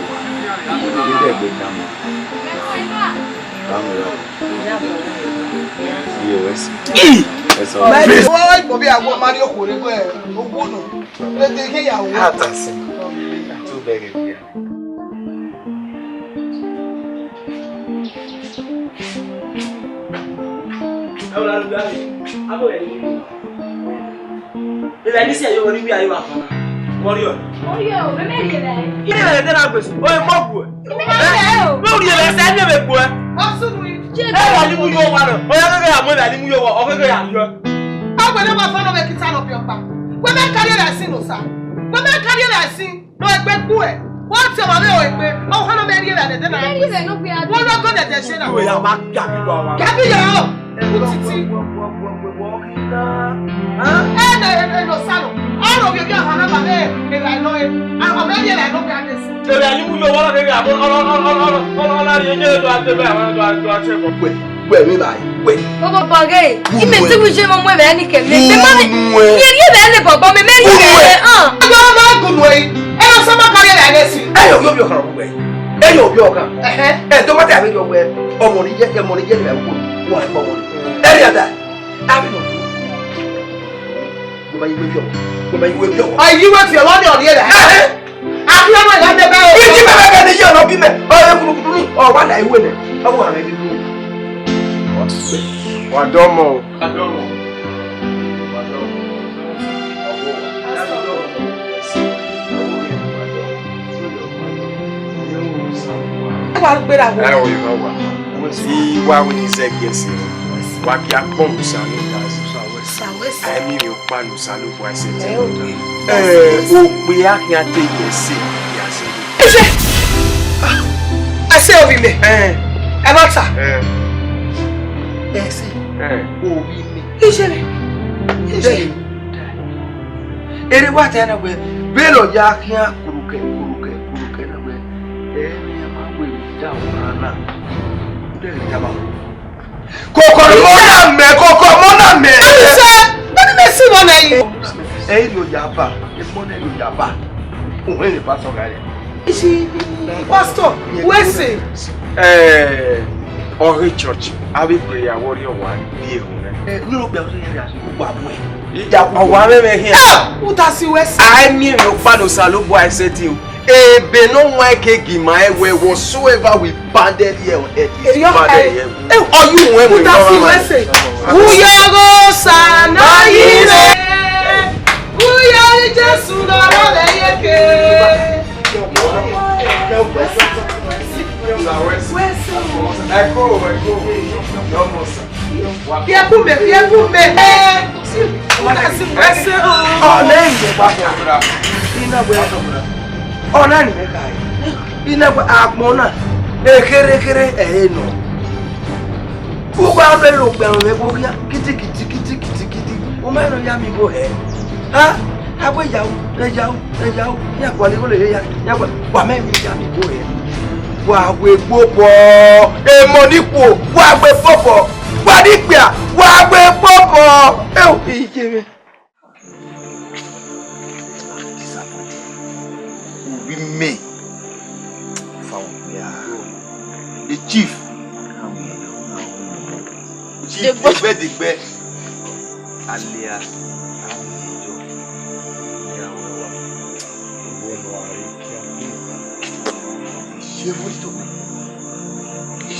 What's your mother? Oh, how many years did I? What are going to say? We are back. Gabi, no salon. All of you are Hannah, and I know it. I'm ready, I know that this. The value you want to get Wait, me by. Wait. Bobo bagay. Ime ti buje mo mwe be ni kele. Me ma ni. Ye be le bobo me me ye. Go na good way. E no sama carry like this. Yo kan we. Yo kan. To what I mean we. O mo ni je le ko. Wa mo mo. Area that. Abi no. Go ba you yo. Are you with your money on here? Abi no ga de ba. Bi me ni yo no bi me. O ye kuru ni. O wa na iwe ne. O wa na iwe. Wadomo. See why we say yes. What ya bomb sanu does. I mean you pan sanu boy say. O pe akin ate yes. I say obi me. E ma ta. Yes. Obi me. Ijele. Ere wa ta na we. Be lo ya akin kuruke na we. Ma we da ona. Koko mona me. Say, what did I see on there? Yo yaba, e mona yo yaba. When the pastor guy. Ishi pastor, where say? Ori church. I will prayer warrior one. No, be here. Who does you where say? I mean, no father salobo I said to you. Be no one can my way whatsoever we banded here on earth is banded here. Are you when we say? Uyago sana yire. Uyari Jesu na le yeke. Wa we popo e monipo wa we popo wa dipia wa we popo e o ije we me found ya the chief digbe alia je vous dis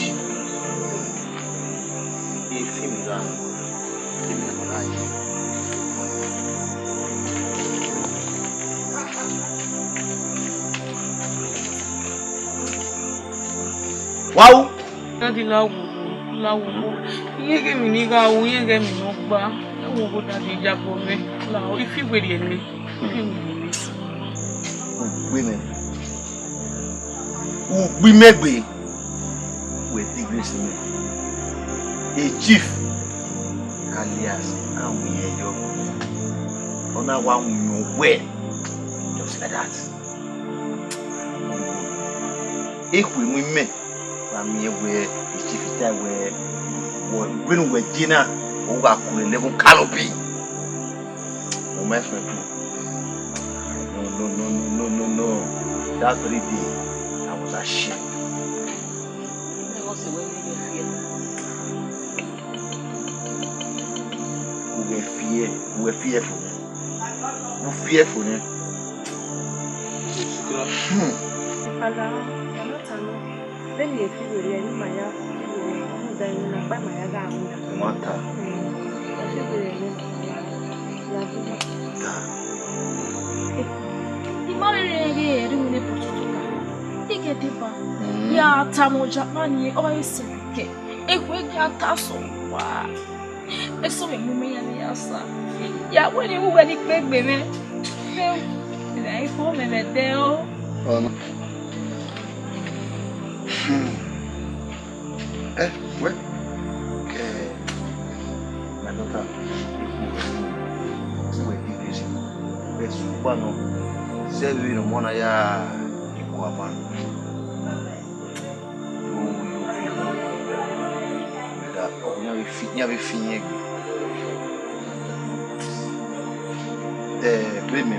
wow Daddy lawo iye ke mi ni ga wo iye ke mi no gba wo go daddy jabo me lawo ifi were ni women we megbe we degrees me a chief alias Amuyeyo ona wa nyo we just like that if we men me we chief time we when we dinner o ga kun level canopy o my friend no that very day I was ashamed. We fearful. We fearful. Ya tamoja mani oiseke ekwe ya taso wa eso me mume ya ni asa ya woni wo ni pegbe me na ifo me meteo we my daughter we English we subano zewe no mona ya ikuapa Nyave finye beme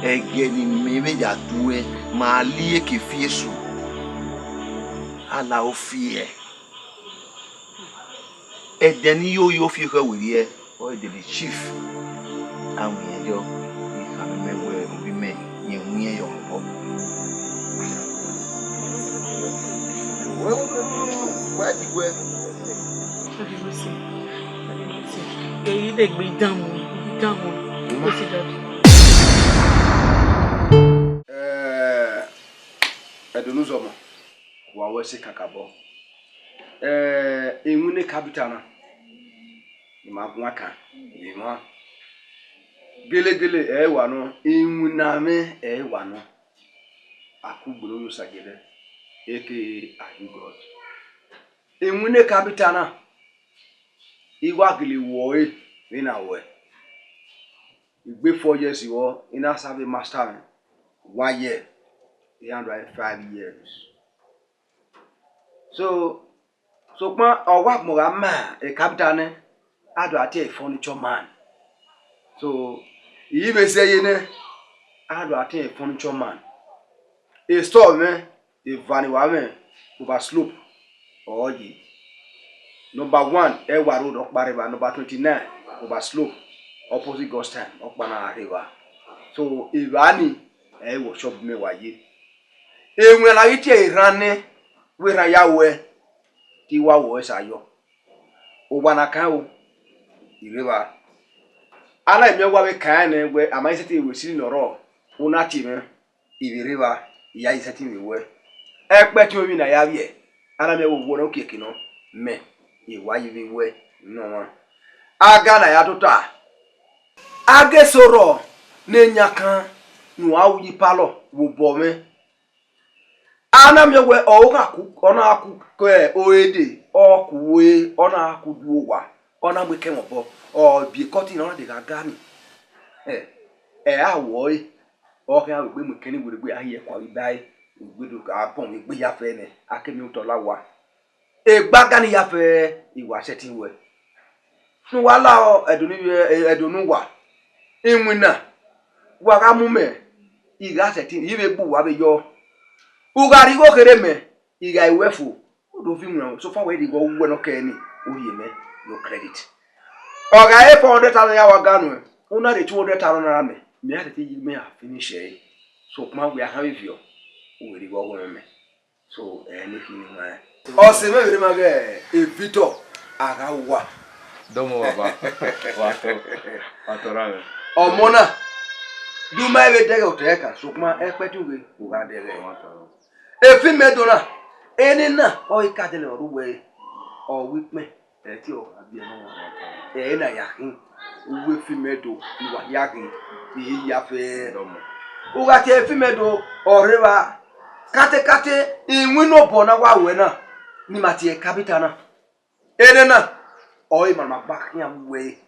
egeni mebe ya tuwe malie ke fiesu ala ofie edeni yo fie ka wiri o de the chief Amuyeyo Amemewe obi me yenwie yo ho why the way you dey gbe down o si that Edonuzomo wa wese kakabo enwune kapitana ma nwaka yima gelegele wa no enwuname wa no akugboro yo sagede aka Ayu God enwune kapitana igwagili wo we na we igbe 4 years iwo ina serve master 1 year 5 years so pa owa mogama e kapitana ado ate furniture man so yi be say ye ne I do attend a furniture man. A store man, a van man, over slope or ye. Number 1, Ewa Road of Bariba, number 29, over slope, opposite Ghost Time, of Bana River. So, Ivani, will shop me why ye. And when I eat a running, where I yawe, Tiwa was I yo. Obanakao, the river. I like me what we can, where am I sitting with Sin or Unachime, the river, ya is sitting with. Ekpet you in a yavie, and I may want to kick no, me, why you be way, no one. I got a yatota. I guess so raw, Nenyakan, no, how ye palo, wo bombe. Anam your way, oh, cook, on our cook, oede, or kuwe, on our could war, on our we came up, or be caught in on the garden. I worry, or can we McKinney would be here qualify. We do our pony, we have any, I can mute Lawa. A bagani affair, he was setting way. No, allow, I don't know what. In winner, Wagamume, he got setting, he may boo, have your. Ugari go kereme, he got wefu. Do film so far where they go when okay, no credit. Okay, 400,000 hour gun, only the 200,000 army. Me had to me finish it. So, man, we are having you. We go with me. So, anything in my. Oh, see, maybe a Vito, Agawa. Don't know about what. Oh, Mona, do my way to take so my equity who are there. A female donor, any na, or a cattle or way, or with me, that you are the no yakin, with female do, you are yakin, the yafe. Who got a female or river. Kate, in window bona wena, ni matie capitana. Edena, or even my back way.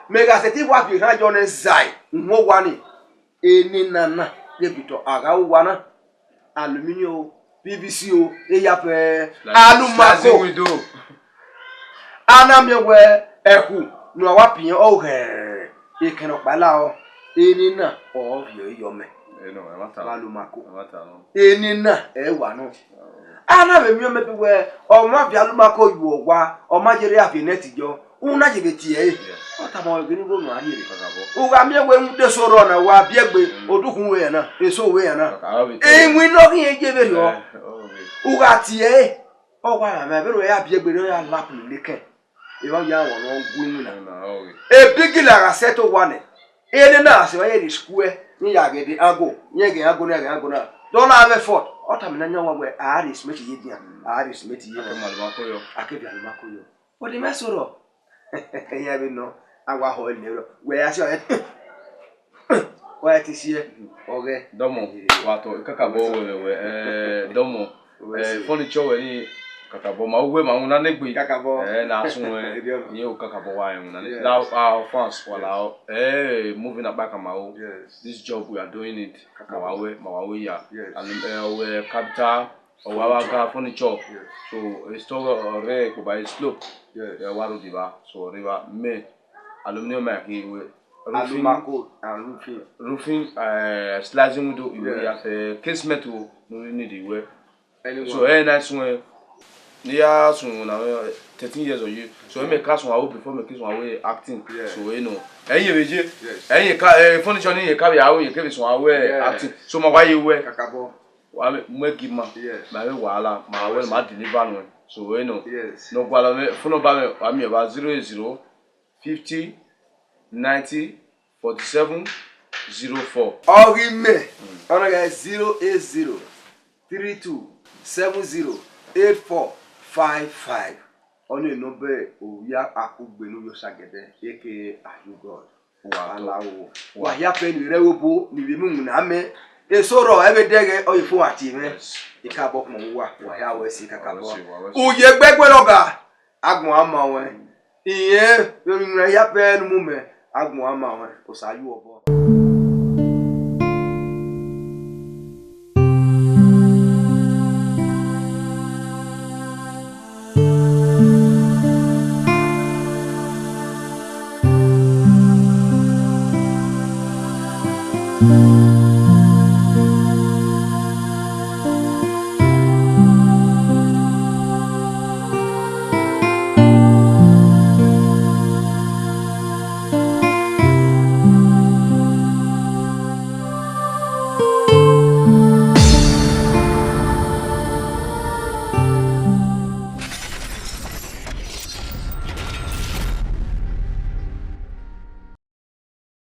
Mega seti wa bi rajo ne zai, nwo wani. Eni nana, debito agawana, aluminium, PVC o, eyape, alumako. Anamye we eku, no wa pian o he. E keno pala o. Eni na o yo me. Alumako. Eni na ewa no. Ana be mi o me be we o ma bi alumako yu wa, o ma jere afinet jo. Una jibeti e. Ota mo gini go no ari re kakabo. Uga mi we mu de soro na wa biegbe odukun we na. Eso we na. Enwi no kin ejebe ro. Uga ti e. O wa ma be ro ya biegbe no ya lap ni leke. E wa ya won no gun na. E bigila ga seto wane. Ene na se wa ye square ni ya gede ago. Nye ge ago na. Don't have effort. Ota mi na nyawa we aris meti ye dia. Aris meti ye malumako yo. Akebi alumako yo. O de mesoro. Yeah, we know. I want to hold where I saw it. Where it is here. Okay. Domo. Wato. Kakabo. Domo. Furniture. Any. Kakabo. Ma uwe ma una negbi. Kakabo. Na sunwe. Ye o kakabo wa una. Now our France. Wala. Moving up back ma o. This job we are doing it. Mawawe ya. And we capital. Owaga furniture. So store re ko by slope. Waru diba. So river me aluminium make we roofing slicing window we have casement no need we. So nice one. Yeah, so now 13 years of you. So me cast one before me case one way acting. So you know. Furniture ni carry away you carry one way acting. So my why you wear kakabo. Wa give ma we wala ma we ma deliver no. So you know. No kwala me phone number me about 00 50 90 47 04. Ori me. Ona guys 080 32 70 8455. Only number o ya akugbe no yo sagede aka ayu god. Wala o. Wa ya pe ni rewobo ni bi mu na me. Esoro ebe dege oyifo ati me. Ikabo mo wa ya we si kakabo. Uye gbegbe loga. Agbon ama won. Iye yo mi ya pe nu mu me. Agbon ama won. O sayu obo.